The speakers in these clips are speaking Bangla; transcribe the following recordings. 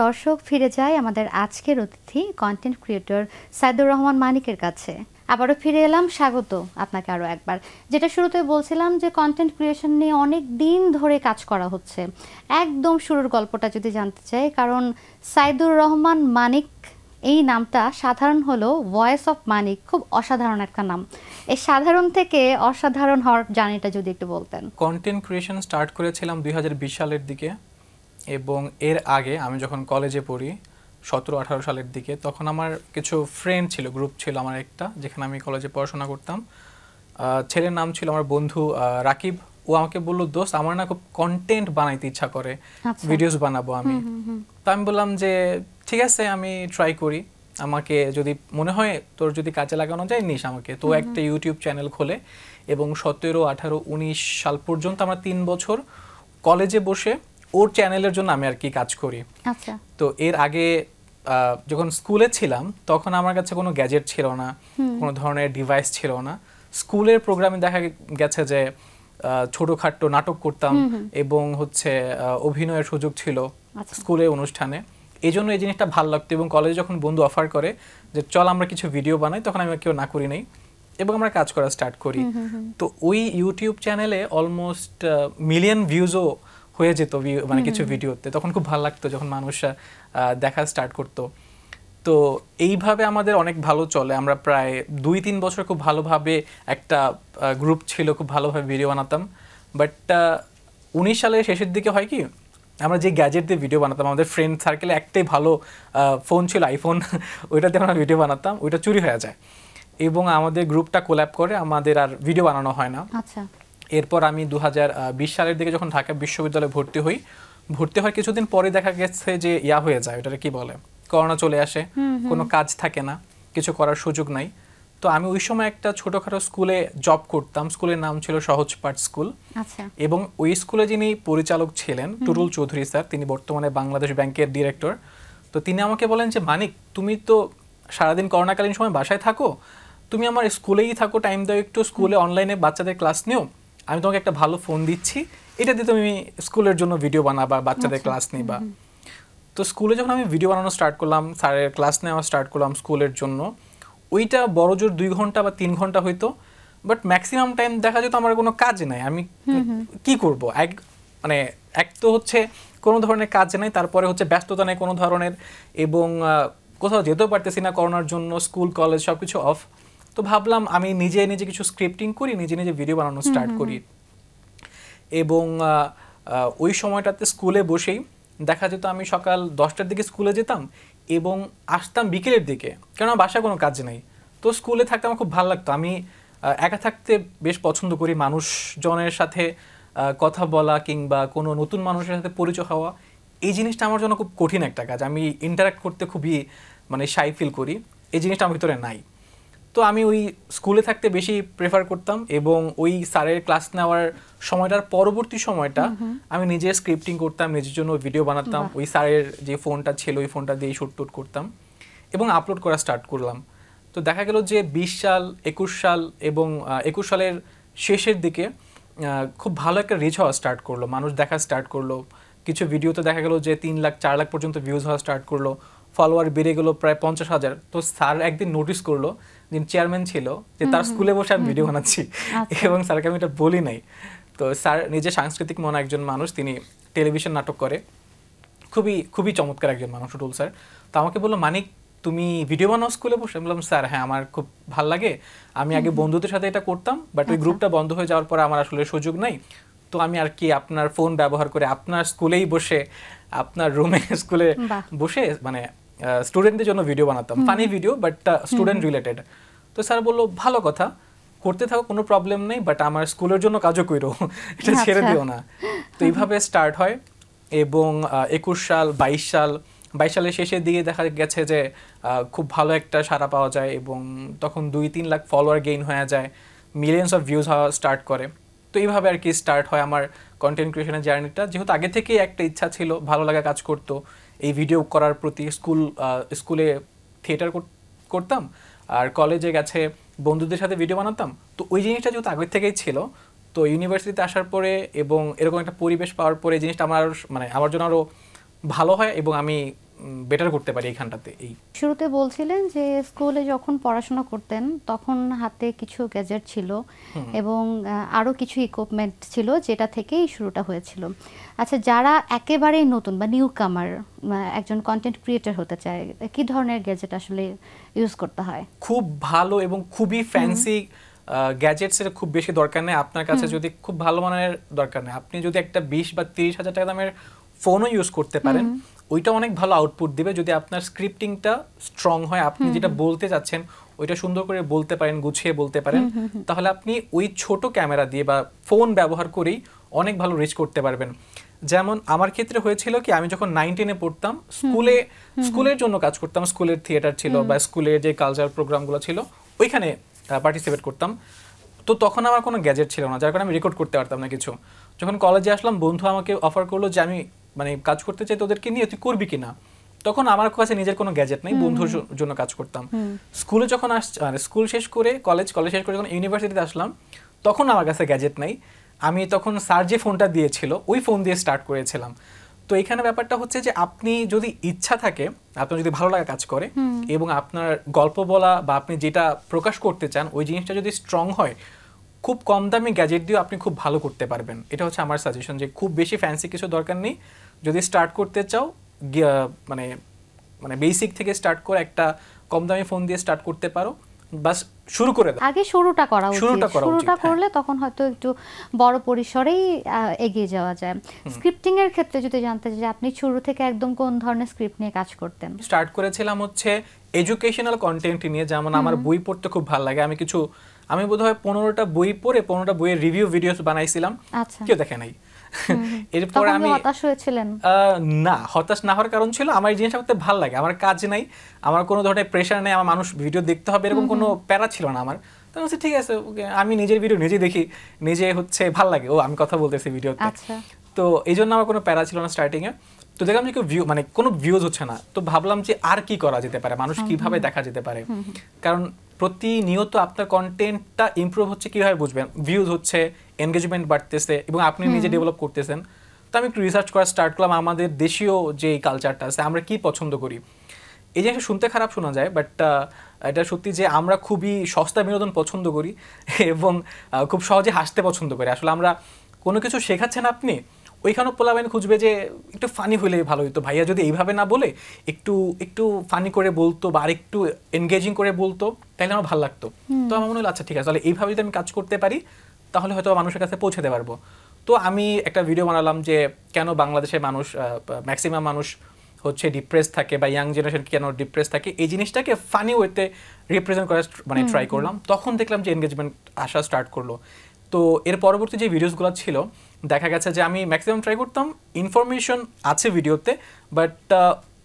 দর্শক ফিরে যায় আমাদের আজকের অতিথি কন্টেন্ট ক্রিয়েটর সাইদুর রহমান মানিকের কাছে। আবারও ফিরে এলাম, স্বাগত আপনাকে আরও একবার। যেটা শুরুতে বলছিলাম যে কন্টেন্ট ক্রিয়েশন নিয়ে অনেক দিন ধরে কাজ করা হচ্ছে। একদম শুরুর গল্পটা যদি জানতে চাই, কারণ সাইদুর রহমান মানিক এই নামটা সাধারণ হলো ভয়েস অফ মানিক, খুব অসাধারণ একটা নাম। এই সাধারণ থেকে অসাধারণ হওয়ার জার্নিটা যদি একটু বলতেন। কন্টেন্ট ক্রিয়েশন স্টার্ট করেছিলাম 2020 সালের দিকে, এবং এর আগে আমি যখন কলেজে পড়ি 17-18 সালের দিকে, তখন আমার কিছু ফ্রেন্ড ছিল, গ্রুপ ছিল আমার একটা, যেখানে আমি কলেজে পড়াশোনা করতাম। ছেলের নাম ছিল আমার বন্ধু রাকিব। ও আমাকে বললো, দোস্ত আমার না খুব কন্টেন্ট বানাইতে ইচ্ছা করে, ভিডিওস বানাবো আমি। তো আমি বললাম যে ঠিক আছে, আমি ট্রাই করি, আমাকে যদি মনে হয় তোর যদি কাজে লাগানো যায় নিস আমাকে। তো একটা ইউটিউব চ্যানেল খোলে, এবং 17, 18, 19 সাল পর্যন্ত আমরা 3 বছর কলেজে বসে ওর চ্যানেলের জন্য আমি আর কি কাজ করি। তো এর আগে যখন স্কুলে ছিলাম তখন আমার কাছে কোনো গ্যাজেট ছিল না, কোনো ধরনের ডিভাইস ছিল না। স্কুলের প্রোগ্রামে দেখা গেছে যে ছোটখাটো নাটক করতাম, এবং হচ্ছে অভিনয়ের সুযোগ ছিল স্কুলের অনুষ্ঠানে। এই জন্য এই জিনিসটা ভালো লাগতো, এবং কলেজে যখন বন্ধু অফার করে যে চল আমরা কিছু ভিডিও বানাই, তখন আমি কেউ না করি নাই, এবং আমরা কাজ করা স্টার্ট করি। তো ওই ইউটিউব চ্যানেলে অলমোস্ট মিলিয়ন ভিউজও হয়ে যেত মানে কিছু ভিডিওতে। তখন খুব ভালো লাগতো যখন মানুষ দেখা স্টার্ট করতো। তো এইভাবে আমাদের অনেক ভালো চলে। আমরা প্রায় 2-3 বছর খুব ভালোভাবে একটা গ্রুপ ছিল, খুব ভালোভাবে ভিডিও বানাতাম। বাট 19 সালের শেষের দিকে হয় কি, আমরা যে গ্যাজেট দিয়ে ভিডিও বানাতাম, আমাদের ফ্রেন্ড সার্কেলে একটাই ভালো ফোন ছিল, আইফোন, ওইটাতে আমরা ভিডিও বানাতাম, ওইটা চুরি হয়ে যায়, এবং আমাদের গ্রুপটা কোল্যাব করে, আমাদের আর ভিডিও বানানো হয় না। এরপর আমি 2020 সালের দিকে যখন ঢাকা বিশ্ববিদ্যালয়ে ভর্তি হয় কিছুদিন পরে দেখা গেছে যে হয়ে যায়, ওটাকে কি বলে, করোনা চলে আসে, কোনো কাজ থাকে না, কিছু করার সুযোগ নাই। তো আমি ওই সময় একটা ছোটখাটো স্কুলে জব করতাম। স্কুলের নাম ছিল সহজ পাঠ স্কুল, এবং ওই স্কুলে যিনি পরিচালক ছিলেন টুটুল চৌধুরী স্যার, তিনি বর্তমানে বাংলাদেশ ব্যাংকের ডিরেক্টর। তো তিনি আমাকে বলেন যে মানিক, তুমি তো সারাদিন করোনাকালীন সময় বাসায় থাকো, তুমি আমার স্কুলেই থাকো, টাইম দাও একটু, স্কুলে অনলাইনে বাচ্চাদের ক্লাস নিও, আমি তোমাকে একটা ভালো ফোন দিচ্ছি, এটা দিয়ে তুমি স্কুলের জন্য ভিডিও বানাবা, বাচ্চাদের ক্লাস নিবা। তো স্কুলে যখন আমি ভিডিও বানানো স্টার্ট করলাম, স্যারের ক্লাস নেওয়া স্টার্ট করলাম স্কুলের জন্য, ওইটা বড় জোর 2 ঘন্টা বা 3 ঘন্টা হইতো। বাট ম্যাক্সিমাম টাইম দেখা যেত আমার কোনো কাজ নাই, আমি কি করব, মানে এক তো হচ্ছে কোনো ধরনের কাজ নাই, তারপরে হচ্ছে ব্যস্ততা নেই কোনো ধরনের, এবং কোথাও যেতেও পারতেছি না করোনার জন্য, স্কুল কলেজ সব কিছু অফ। তো ভাবলাম আমি নিজে কিছু স্ক্রিপ্টিং করি, নিজে ভিডিও বানানো স্টার্ট করি। এবং ওই সময়টাতে স্কুলে বসেই দেখা যেত আমি সকাল 10টার দিকে স্কুলে যেতাম, এবং আসতাম বিকেলের দিকে, কেন বাসায় কোনো কাজ নেই। তো স্কুলে থাকতে আমার খুব ভালো লাগতো, আমি একা থাকতে বেশ পছন্দ করি, মানুষজনের সাথে কথা বলা কিংবা কোনো নতুন মানুষের সাথে পরিচয় হওয়া, এই জিনিসটা আমার জন্য খুব কঠিন একটা কাজ। আমি ইন্টারাক্ট করতে খুবই মানে শাই ফিল করি, এই জিনিসটা আমার ভিতরে নাই। তো আমি ওই স্কুলে থাকতে বেশি প্রেফার করতাম, এবং ওই স্যারের ক্লাস নেওয়ার সময়টার পরবর্তী সময়টা আমি নিজে স্ক্রিপ্টিং করতাম, নিজের জন্য ভিডিও বানাতাম, ওই স্যারের যে ফোনটা ছিল ওই ফোনটা দিয়ে শুট করতাম, এবং আপলোড করা স্টার্ট করলাম। তো দেখা গেল যে 20 সাল, 21 সাল, এবং 21 সালের শেষের দিকে খুব ভালো একটা রিচ হওয়া স্টার্ট করলো, মানুষ দেখা স্টার্ট করলো। কিছু ভিডিওতে দেখা গেল যে 3 লাখ 4 লাখ পর্যন্ত ভিউজ হওয়া স্টার্ট করলো, ফলোয়ার বেড়ে গেলো প্রায় 50,000। তো স্যার একদিন নোটিস করলো, যিনি চেয়ারম্যান ছিল, যে তার স্কুলে বসে আমি ভিডিও বানাচ্ছি, এবং স্যারকে আমি এটা বলি নাই। তো স্যার নিজে সাংস্কৃতিক মনে একজন মানুষ, তিনি টেলিভিশন নাটক করে, খুবই চমৎকার একজন মানুষ টুটুল স্যার। তো আমাকে বললো, মানিক তুমি ভিডিও বানাও স্কুলে বসে? আমি বললাম, স্যার হ্যাঁ, আমার খুব ভালো লাগে, আমি আগে বন্ধুদের সাথে এটা করতাম, বাট ওই গ্রুপটা বন্ধ হয়ে যাওয়ার পর আমার আসলে সুযোগ নাই, তো আমি আর কি আপনার ফোন ব্যবহার করে আপনার স্কুলেই বসে, আপনার রুমে স্কুলে বসে মানে স্টুডেন্টদের জন্য ভিডিও বানাতাম, funny video but student related. তো স্যার বললো, ভালো কথা, করতে থাকো, কোনো প্রবলেম নেই, বাট আমার স্কুলের জন্য কাজও করো, এটা ছেড়ে দিও না। তো এইভাবে স্টার্ট হয়, এবং 21 সাল, 22 সালের শেষের দিকে দেখা গেছে যে খুব ভালো একটা সাড়া পাওয়া যায়, এবং তখন 2-3 লাখ ফলোয়ার গেইন হয়ে যায়, মিলিয়ন্স অফ ভিউজ হওয়া স্টার্ট করে। তো এইভাবে আর কি স্টার্ট হয় আমার কন্টেন্ট ক্রিয়েশনের জার্নিটা। যেহেতু আগে থেকেই একটা ইচ্ছা ছিল, ভালো লাগা কাজ করতো এই ভিডিও করার প্রতি, স্কুলে থিয়েটার করতাম, আর কলেজে গেছে বন্ধুদের সাথে ভিডিও বানাতাম। তো ওই জিনিসটা যেহেতু আগের থেকেই ছিল, তো ইউনিভার্সিটিতে আসার পরে এবং এরকম একটা পরিবেশ পাওয়ার পরে জিনিসটা আমার মানে আমার জন্য আরও ভালো হয়, এবং আমি বেটার করতে পারি এইখানটাতে। এই শুরুতে বলছিলেন যে স্কুলে যখন পড়াশোনা করতেন তখন হাতে কিছু গ্যাজেট ছিল এবং আরও কিছু ইকুইপমেন্ট ছিল যেটা থেকেই শুরুটা হয়েছিল। আচ্ছা, যারা একেবারেই নতুন বা নিউ কামার একজন কন্টেন্ট ক্রিয়েটর হতে চায়, কি ধরনের গ্যাজেট আসলে ইউজ করতে হয়? খুব ভালো এবং খুবই ফ্যান্সি গ্যাজেটস এর খুব বেশি দরকার নেই আপনার কাছে, যদি খুব ভালো মানের দরকার নেই। আপনি যদি একটা 20 বা 30 হাজার টাকা দামের ফোনও ইউজ করতে পারেন, ওইটা অনেক ভালো আউটপুট দিবে যদি আপনার স্ক্রিপ্টিংটা স্ট্রং হয়, আপনি যেটা বলতে চাচ্ছেন ওইটা সুন্দর করে বলতে পারেন, গুছিয়ে বলতে পারেন, তাহলে আপনি ওই ছোট ক্যামেরা দিয়ে বা ফোন ব্যবহার করেই অনেক ভালো রিচ করতে পারবেন। যেমন আমার ক্ষেত্রে হয়েছিল কি, আমি যখন 9-10-এ পড়তাম, স্কুলের জন্য কাজ করতাম, স্কুলের থিয়েটার ছিল বা স্কুলের যে কালচারাল প্রোগ্রামগুলো ছিল ওইখানে পার্টিসিপেট করতাম। তো তখন আমার কোনো গ্যাজেট ছিল না, যার কারণে আমি রেকর্ড করতে পারতাম না কিছু। যখন কলেজে আসলাম, বন্ধু আমাকে অফার করলো যে আমি মানে কাজ করতে চাই তোদেরকে নিয়ে, তুই করবি কিনা। তখন আমার কাছে নিজের কোনো গ্যাজেট নেই, বন্ধুর জন্য কাজ করতাম। স্কুলে যখন স্কুল শেষ করে কলেজ শেষ করে যখন ইউনিভার্সিটিতে আসলাম, তখন আমার কাছে গ্যাজেট নেই। আমি তখন স্যার যে ফোনটা দিয়েছিল ওই ফোন দিয়ে স্টার্ট করেছিলাম। তো এখানে ব্যাপারটা হচ্ছে যে আপনি যদি ইচ্ছা থাকে, আপনার যদি ভালো লাগা কাজ করে এবং আপনার গল্প বলা বা আপনি যেটা প্রকাশ করতে চান ওই জিনিসটা যদি স্ট্রং হয়, খুব কম দামি গ্যাজেট দিয়েও আপনি খুব ভালো করতে পারবেন। এটা হচ্ছে আমার সাজেশন, যে খুব বেশি ফ্যান্সি কিছু দরকার নেই। যদি স্টার্ট করতে চাও, মানে মানে বেসিক থেকে স্টার্ট করে একটা কম দামি ফোন দিয়ে স্টার্ট করতে পারো, বাস শুরু করে দাও। আগে শুরুটা করা উচিত, শুরুটা করলে তখন হয়তো একটু বড় পরিসরেই এগিয়ে যাওয়া যায়। স্ক্রিপ্টিং এর ক্ষেত্রে যদি জানতে চাই, আপনি শুরু থেকে একদম কোন ধরনের স্ক্রিপ্ট নিয়ে কাজ করতেন? স্টার্ট করেছিলাম হচ্ছে এডুকেশনাল কন্টেন্ট নিয়ে। যেমন আমার বই পড়তে খুব ভালো লাগে, আমি বোধহয় 15টা বই পড়ে 15টা বইয়ের রিভিউ ভিডিওস বানাইছিলাম, কেউ দেখে নাই। এরপর আমি হতাশ হয়েছিলেন? না, হতাশ না হওয়ার কারণ ছিল আমার এই জিনিসটা করতে ভালো লাগে, আমার কাজ নাই, আমার কোনো ধরনের প্রেশার নেই, আমার মানুষ ভিডিও দেখতে হবে এরকম কোনো প্যারা ছিল না আমার। তো বলছি ঠিক আছে, আমি নিজের ভিডিও নিজে দেখি, নিজে হচ্ছে ভালো লাগে, আমি কথা বলতেছি ভিডিওতে। তো এই জন্য আমার কোনো প্যারা ছিল না স্টার্টিং এ। তো দেখলাম যে কোনো ভিউজ হচ্ছে না, তো ভাবলাম যে আর কি করা যেতে পারে, মানুষ কিভাবে দেখা যেতে পারে। কারণ প্রতিনিয়ত আপনার কন্টেন্টটা ইমপ্রুভ হচ্ছে, কিভাবে বুঝবেন? ভিউজ হচ্ছে, এনগেজমেন্ট বাড়তেছে এবং আপনি নিজে ডেভেলপ করতেছেন। তো আমি একটু রিসার্চ করা স্টার্ট করলাম আমাদের দেশীয় যে কালচারটা আছে, আমরা কি পছন্দ করি। এই জিনিসটা শুনতে খারাপ শোনা যায়, বাট এটা সত্যি যে আমরা খুবই সস্তা বিনোদন পছন্দ করি এবং খুব সহজে হাসতে পছন্দ করি। আসলে আমরা কোনো কিছু শেখাচ্ছেন আপনি, ওইখানেও পোলাবেন খুঁজবে যে একটু ফানি হলে ভালো হতো, ভাইয়া যদি এইভাবে না বলে একটু ফানি করে বলতো বা আরেকটু এনগেজিং করে বলতো, তাহলে আমার ভালো লাগতো। তো আমার মনে হলো আচ্ছা ঠিক আছে, তাহলে এইভাবে যদি আমি কাজ করতে পারি তাহলে হয়তো মানুষের কাছে পৌঁছাতে পারবো। তো আমি একটা ভিডিও বানালাম যে কেন বাংলাদেশের মানুষ, ম্যাক্সিমাম মানুষ হচ্ছে ডিপ্রেস থাকে বা ইয়াং জেনারেশন কেন ডিপ্রেস থাকে, এই জিনিসটাকে ফানি ওয়েতে রিপ্রেজেন্ট করার মানে ট্রাই করলাম। তখন দেখলাম যে এনগেজমেন্ট আসা স্টার্ট করলো। তো এর পরবর্তী যে ভিডিওসগুলো ছিল, দেখা গেছে যে আমি ম্যাক্সিমাম ট্রাই করতাম, ইনফরমেশন আছে ভিডিওতে, বাট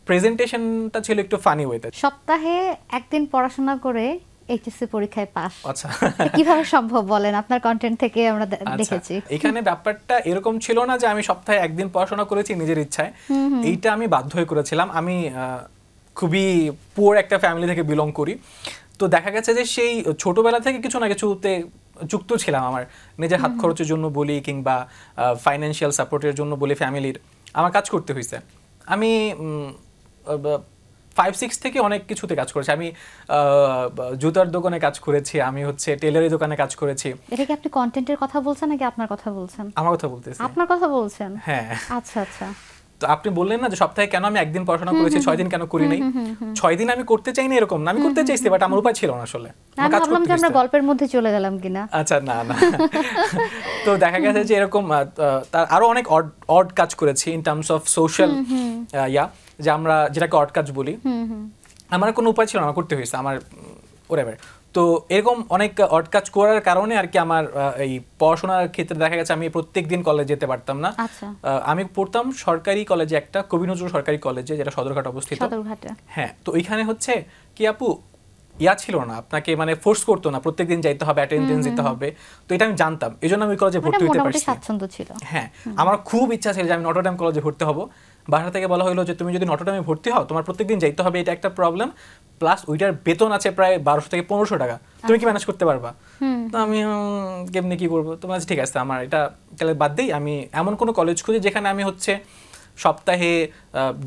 প্রেজেন্টেশনটা ছিল একটু ফানি ওয়েতে। সপ্তাহে একদিন পড়াশোনা করে এইচএসসি পরীক্ষায় পাস, আচ্ছা কিভাবে সম্ভব বলেন? আপনার কন্টেন্ট থেকে আমরা দেখেছি। এখানে ব্যাপারটা এরকম ছিল না যে আমি সপ্তাহে একদিন পড়াশোনা করেছি নিজের ইচ্ছায়, এইটা আমি বাধ্য হয়ে করেছিলাম। আমি খুবই পুয়ার একটা ফ্যামিলি থেকে বিলং করি, তো দেখা গেছে যে সেই ছোটবেলা থেকে কিছু না কিছুতে যুক্ত ছিলাম। আমার নিজের হাত খরচের জন্য বলি কিংবা ফাইন্যান্সিয়াল সাপোর্টের জন্য বলি, ফ্যামিলির আমার কাজ করতে হয়েছে। আমি 5-6 থেকে অনেক কিছুতে কাজ করেছি। আমি জুতার দোকানে কাজ করেছি, আমি হচ্ছে টেলারি দোকানে কাজ করেছি। এটা কি আপনি কন্টেন্টের কথা বলছেন নাকি আপনার কথা বলছেন? আমার কথা বলতেছি। আপনার কথা বলছেন? হ্যাঁ। আচ্ছা আচ্ছা। তো আপনি বললেন না যে সপ্তাহে কেন আমি একদিন পড়াশোনা করেছি, 6 দিন কেন করি নাই। 6 দিন আমি করতে চাইনি এরকম না, আমি করতে চাইছি, বাট আমার উপায় ছিল না আসলে। আমি ভাবলাম যে আমরা গল্পের মধ্যে চলে গেলাম কিনা। আচ্ছা না না। তো দেখা গেছে যে এরকম তার আরো অনেক অড কাজ করেছি ইন টার্মস অফ সোশ্যাল যে আমরা যেটাকে অড কাজ বলি। আমার কোনো উপায় ছিল না, করতে হয়েছে আমার ওরেভার। তো এরকম অনেক অড কাজ করার কারণে আর কি আমার এই পড়াশোনার ক্ষেত্রে দেখা গেছে আমি প্রত্যেকদিন কলেজে যেতে পারতাম না। আমি পড়তাম সরকারি কলেজে, একটা কবি নজরুল সরকারি কলেজে, যেটা সদরঘাট অবস্থিত। হ্যাঁ, তো ওইখানে হচ্ছে কি আপু ছিল না, আপনাকে মানে ফোর্স করতো না প্রত্যেকদিন যাইতে হবে, অ্যাটেন্ডেন্স দিতে হবে। তো এটা আমি জানতাম, এই জন্য আমি কলেজে ভর্তি হতে পারছি। হ্যাঁ, আমার খুব ইচ্ছা ছিল যে আমি নটরডেম কলেজে ভর্তি হব। বাসা থেকে বলা হলো যে তুমি যদি নটরডেমে ভর্তি হও তোমার প্রত্যেকদিন যাইতে হবে, এটা একটা প্রবলেম, প্লাস ওইটার বেতন আছে প্রায় 1200 থেকে 1500 টাকা, তুমি কি ম্যানেজ করতে পারবা? তো আমি কেমনি কি করবো, তোমার ঠিক আছে আমার এটা তাহলে বাদ দেই, আমি এমন কোনো কলেজ খুঁজি যেখানে আমি হচ্ছে সপ্তাহে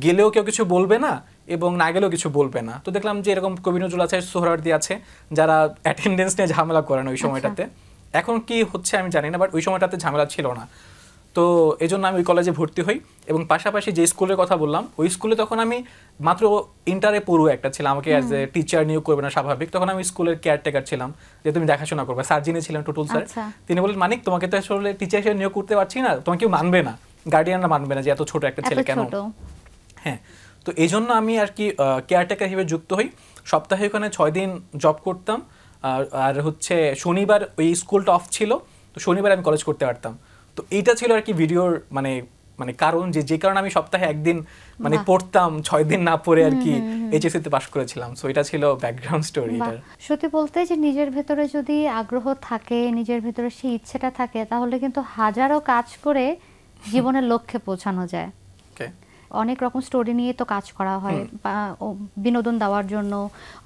গেলেও কেউ কিছু বলবে না এবং না গেলেও কিছু বলবে না। তো দেখলাম যে এরকম কবি নজরুল আছে, সোহরাওয়ার্দী আছে, যারা অ্যাটেন্ডেন্স নিয়ে ঝামেলা করে না ওই সময়টাতে। এখন কি হচ্ছে আমি জানি না, বাট ওই সময়টাতে ঝামেলা ছিল না। তো এই জন্য আমি ওই কলেজে ভর্তি হই এবং পাশাপাশি যে স্কুলের কথা বললাম ওই স্কুলে তখন আমি মাত্র ইন্টারে পড়ুয়া একটা ছিলাম, আমাকে অ্যাজ এ টিচার নিয়োগ করবে না স্বাভাবিক। তখন আমি স্কুলের কেয়ারটেকার ছিলাম, যে তুমি দেখাশোনা করবে। স্যার যিনি ছিলেন টুটুল স্যার, তিনি বললেন মানিক তোমাকে তো আসলে টিচার হিসেবে নিয়োগ করতে পারছি না, তোমাকে কেউ মানবে না, গার্ডিয়ানরা মানবে না যে এত ছোট একটা ছেলে কেন। হ্যাঁ, তো এই জন্য আমি আর কি কেয়ারটেকার হিসেবে যুক্ত হই। সপ্তাহে ওখানে 6 দিন জব করতাম। আর হচ্ছে শনিবার ওই স্কুলটা অফ ছিল, তো শনিবার আমি কলেজ করতে পারতাম। তো এইটা ছিল আর কি ভিডিওর মানে কারণ, যে কারণে আমি সপ্তাহে একদিন মানে পড়তাম, 6 দিন না পড়ে আর কি এইচএসসি তে পাস করেছিলাম। সো এটা ছিল ব্যাকগ্রাউন্ড স্টোরি। এটা সত্যি বলতে যে নিজের ভেতরে যদি আগ্রহ থাকে, নিজের ভেতরে সেই ইচ্ছেটা থাকে, তাহলে কিন্তু হাজারো কাজ করে জীবনের লক্ষ্যে পৌঁছানো যায়। অনেক রকম স্টোরি নিয়ে তো কাজ করা হয়, বা বিনোদন দেওয়ার জন্য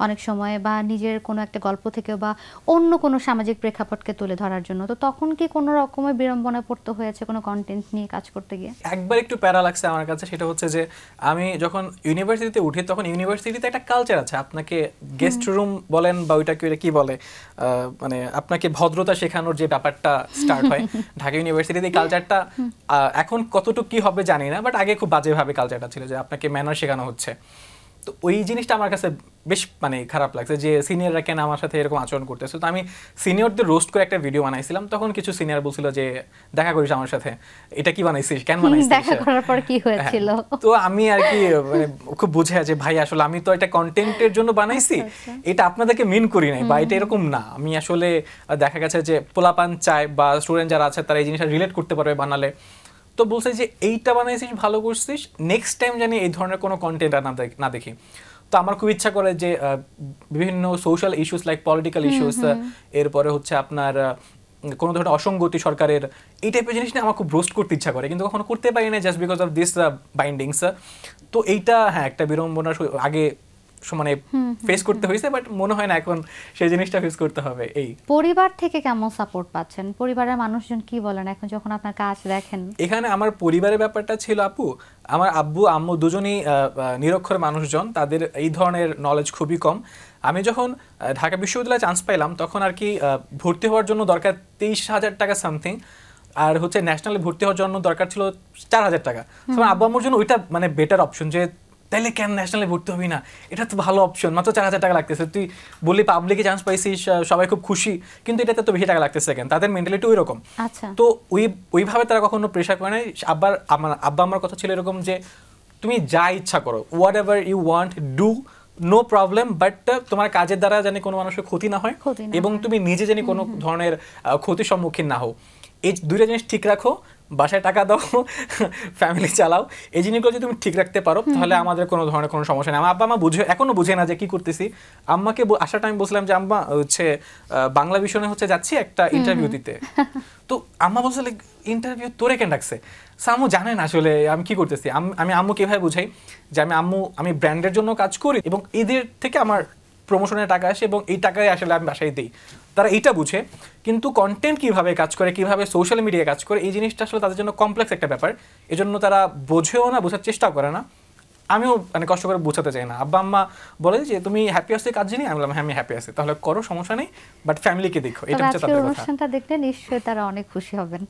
অনেক সময়, বা নিজের কোনো একটা গল্প থেকে বা অন্য কোনো সামাজিক প্রেক্ষাপটকে তুলে ধরার জন্য। তো তখন কি কোনো রকমের বিড়ম্বনায় পড়তে হয়েছে কোনো কন্টেন্ট নিয়ে কাজ করতে গিয়ে? একবার একটু প্যারা লাগছে আমার কাছে, সেটা হচ্ছে যে আমি যখন ইউনিভার্সিটিতে উঠি তখন ইউনিভার্সিটিতে একটা কালচার আছে, আপনাকে গেস্ট রুম বলেন বা ওইটাকে কি বলে, মানে আপনাকে ভদ্রতা শেখানোর যে ব্যাপারটা স্টার্ট হয় ঢাকা ইউনিভার্সিটিতে। এই কালচারটা এখন কতটুকু কি হবে জানি না, বাট আগে খুব বাজেভাবে কালচারটা ছিল যে আপনাকে ম্যানার শেখানো হচ্ছে। তো ওই জিনিসটা আমার কাছে বেশ মানে খারাপ লাগছে যে সিনিয়ররা কেন আমার সাথে এরকম আচরণ করতেছে। তো আমি সিনিয়রদের রোস্ট করে একটা ভিডিও বানাইছিলাম। তখন কিছু সিনিয়র বলছিল যে দেখা করিস আমার সাথে, এটা কি বানাইছিস, কেন বানাইছিস, দেখা করার পর কি হয়েছিল। তো আমি আর কি মানে খুব বুঝে যে ভাই আসলে আমি তো এটা কন্টেন্টের জন্য বানাইছি, এটা আপনাদেরকে মিন করি নাই, বা এটা এরকম না। আমি আসলে দেখা গেছে যে পোলাপান চায় বা স্টুডেন্ট যারা আছে তারা এই জিনিসটা রিলেট করতে পারবে বানালে। তো বলছে যে এইটা বানাইছিস, ভালো করছিস, নেক্সট টাইম জানি এই ধরনের কোনো কন্টেন্ট না দেখি। তো আমার খুব ইচ্ছা করে যে বিভিন্ন social issues like political issues, এরপরে হচ্ছে আপনার কোনো ধরনের অসঙ্গতি সরকারের, এই টাইপের জিনিস নিয়ে আমার খুব রোস্ট করতে ইচ্ছা করে, কিন্তু কখনো করতে পারি না just because of this bindings. তো এইটা হ্যাঁ একটা বিড়ম্বনার আগে মানে ফেস করতে হয়েছে, বাট মনে হয় না এখন সেই জিনিসটা ফেস করতে হবে। এই পরিবার থেকে কেমন সাপোর্ট পাচ্ছেন, পরিবারের মানুষজন কি বলেন এখন যখন আপনার কাজ দেখেন? এখানে আমার পরিবারের ব্যাপারটা ছিল আপু, আমার আব্বু আম্মু দুজনেই নিরক্ষর মানুষজন, তাদের এই ধরনের নলেজ খুবই কম। আমি যখন ঢাকা বিশ্ববিদ্যালয়ে চান্স পাইলাম তখন আর কি ভর্তি হওয়ার জন্য দরকার 23,000 টাকা সামথিং, আর হচ্ছে ন্যাশনালে ভর্তি হওয়ার জন্য দরকার ছিল 4,000 টাকা। আব্বু আম্মুর জন্য ওইটা মানে বেটার অপশন, যে তাইলে কেন ন্যাশনালে ভর্তি হবি না, এটা তো ভালো অপশন, মাত্র 4,000 টাকা লাগতেছে, তুই বললি পাবলিকে চান্স পাইছিস সবাই খুব খুশি, কিন্তু এটাতে তো বেশি টাকা লাগতেছে কেন, তাদের মেন্টালিটি ওই রকম। তো ওইভাবে তারা কখনো প্রেশার করে না। আবার আমার আব্বা আমার কথা ছিল এরকম যে তুমি যা ইচ্ছা করো, whatever you want do, no problem, but তোমার কাজের দ্বারা জানি কোনো মানুষের ক্ষতি না হয় এবং তুমি নিজে জানি কোনো ধরনের ক্ষতির সম্মুখীন না হও। এই দুইটা জিনিস ঠিক রাখো, বাসায় টাকা দাও, ফ্যামিলি চালাও, এই জিনিসগুলো যদি তুমি ঠিক রাখতে পারো তাহলে আমাদের কোনো ধরনের কোনো সমস্যা নেই। আমার আব্বা মা এখনো বুঝে না যে কি করতেছি। আম্মাকে আসার টাইম বলছিলাম যে আম্মা হচ্ছে বাংলা বিষয়ে হচ্ছে যাচ্ছি একটা ইন্টারভিউ দিতে। তো আম্মা বলছে ইন্টারভিউ তোরে কেন ডাকছে? আম্মু জানেন আসলে আমি কি করতেছি। আমি আম্মুকে এভাবে বুঝাই যে আমি ব্র্যান্ডের জন্য কাজ করি এবং এদের থেকে আমার প্রমোশনের টাকা আসে এবং এই টাকায় আসলে আমি বাসায় দিই, তারা এইটা বুঝে। কিন্তু কন্টেন্ট কিভাবে কাজ করে, কিভাবে সোশ্যাল মিডিয়ায় কাজ করে, এই জিনিসটা আসলে তাদের জন্য কমপ্লেক্স একটা ব্যাপার, এজন্য তারা বোঝেও না, বোঝার চেষ্টা করে না। আমিও মানে কষ্ট করে বোঝাতে চাই না। আব্বা আম্মা বলে যে তুমি হ্যাপি আছো কাজ জানি, আমি বললাম হ্যাঁ আমি হ্যাপি আছি, তাহলে করো, সমস্যা নেই, বাট ফ্যামিলিকে দেখো। এটা হচ্ছে তাদের কথা। অনুষ্ঠানটা দেখলে নিশ্চয়ই তারা অনেক খুশি হবেন।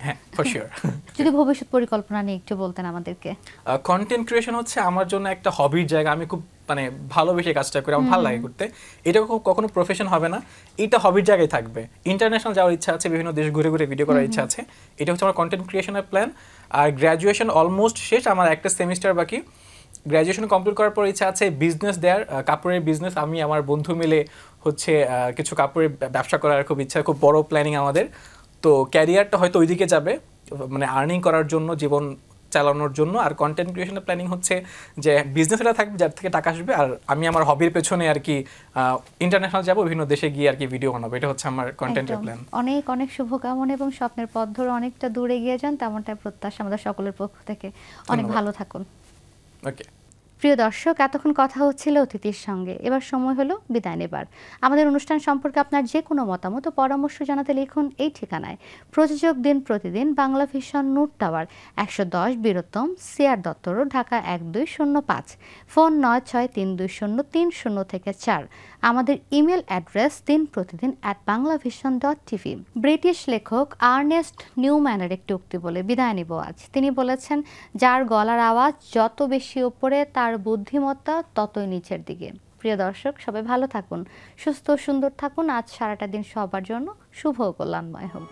হ্যাঁ, ফর শিওর। যদি ভবিষ্যৎ পরিকল্পনা নিয়ে একটু বলতেন আমাদেরকে। কন্টেন্ট ক্রিয়েশন হচ্ছে আমার জন্য একটা হবির জায়গা। আমি খুব মানে ভালোবেসে কাজটা করি, আমার ভালো লাগে করতে। এটা কখনো প্রফেশন হবে না, এটা হবির জায়গায় থাকবে। ইন্টারন্যাশনাল যাওয়ার ইচ্ছা আছে, বিভিন্ন দেশ ঘুরে ঘুরে ভিডিও করার ইচ্ছা আছে। এটা হচ্ছে আমার কন্টেন্ট ক্রিয়েশনের প্ল্যান। আর গ্র্যাজুয়েশন অলমোস্ট শেষ, আমার একটা সেমিস্টার বাকি। গ্র্যাজুয়েশন কমপ্লিট করার পর ইচ্ছা আছে বিজনেস দেয়ার, কাপড়ের বিজনেস। আমি আমার বন্ধু মিলে হচ্ছে কিছু কাপড়ের ব্যবসা করার খুব ইচ্ছা, খুব বড় প্ল্যানিং আমাদের। তো ক্যারিয়ারটা হয়তো ওইদিকে যাবে, মানে আর্নিং করার জন্য, জীবন চালানোর জন্য। আর কন্টেন্ট ক্রিয়েশনের প্ল্যানিং হচ্ছে যে বিজনেসটা থাকবে যার থেকে টাকা আসবে, আর আমি আমার হবির পেছনে আর কি ইন্টারন্যাশনাল যাবো, বিভিন্ন দেশে গিয়ে আর কি ভিডিও বানাবো। এটা হচ্ছে আমার কন্টেন্টের প্ল্যান। অনেক অনেক শুভকামনা এবং স্বপ্নের পথ ধরে অনেকটা দূরে এগিয়ে যান, তেমনটাই প্রত্যাশা আমাদের সকলের পক্ষ থেকে। অনেক ভালো থাকুন। ওকে। প্রিয় দর্শক, এতক্ষণ কথা হচ্ছিল অতিথির সঙ্গে, এবার সময় হলো বিদায় নেবার। আমাদের অনুষ্ঠান সম্পর্কে আপনার যে কোনো মতামত ও পরামর্শ জানাতে লিখুন এই ঠিকানায়। প্রযোজক দিন প্রতিদিন, বাংলা ভিশন, নূর টাওয়ার, ১১০ বীরত্তম, CR Dutta Road, Dhaka ১২০৫। Phone ৯৬৩২০৩০-৪। আমাদের ইমেল অ্যাড্রেস dinprotidin@banglavision.tv। ব্রিটিশ লেখক আর্নেস্ট নিউম্যানের একটি উক্তি বলে বিদায় নিব আজ। তিনি বলেছেন, যার গলার আওয়াজ যত বেশি ওপরে তার বুদ্ধিমত্তা ততই নিচের দিকে। প্রিয় দর্শক, সবাই ভালো থাকুন, সুস্থ সুন্দর থাকুন। আজ সারাটা দিন সবার জন্য শুভ ও কল্যাণময় হোক।